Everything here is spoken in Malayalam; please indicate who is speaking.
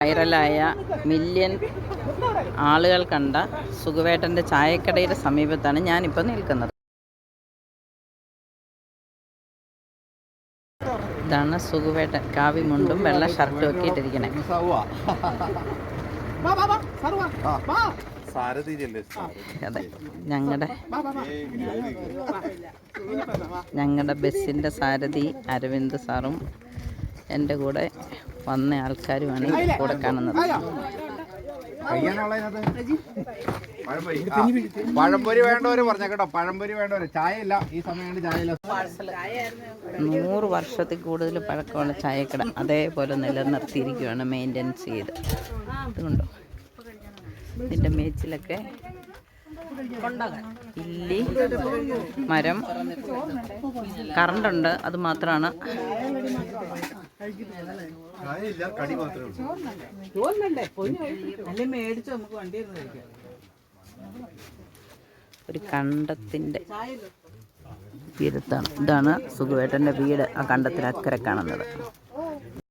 Speaker 1: വൈറലായ മില്യൺ ആളുകൾ കണ്ട സുഖുവേട്ടൻ്റെ ചായക്കടയുടെ സമീപത്താണ് ഞാനിപ്പോൾ നിൽക്കുന്നത്. ഇതാണ് സുഖുവേട്ടൻ, കാവിമുണ്ടും വെള്ള ഷർട്ടും ഒക്കെ ഇട്ടിരിക്കണേ. അതെ, ഞങ്ങളുടെ ബസ്സിൻ്റെ സാരഥി അരവിന്ദ് സാറും എൻ്റെ കൂടെ വന്ന ആൾക്കാരുമാണ് കൂടെ കാണുന്നത്.
Speaker 2: പഴംപൊരി വേണ്ടവര് പറഞ്ഞ കേട്ടോ, പഴംപൊരി വേണ്ടവര്. ചായ ഇല്ല, ഈ സമയം ചായ ഇല്ല.
Speaker 1: 100 വർഷത്തിൽ കൂടുതൽ പഴക്കമുള്ള ചായക്കട അതേപോലെ നിലനിർത്തിയിരിക്കുകയാണ്, മെയിൻ്റെനൻസ് ചെയ്ത്. അതുകൊണ്ടോ ഇതിൻ്റെ മേച്ചിലൊക്കെ ഇല്ലി മരം, കറണ്ടുണ്ട്, അത് മാത്രമാണ്. ഒരു കണ്ടത്തിൻ്റെ തീരത്താണ്. ഇതാണ് സുഖുവേട്ടൻ്റെ വീട്, ആ കണ്ടത്തിൽ അക്കരെ കാണുന്നത്.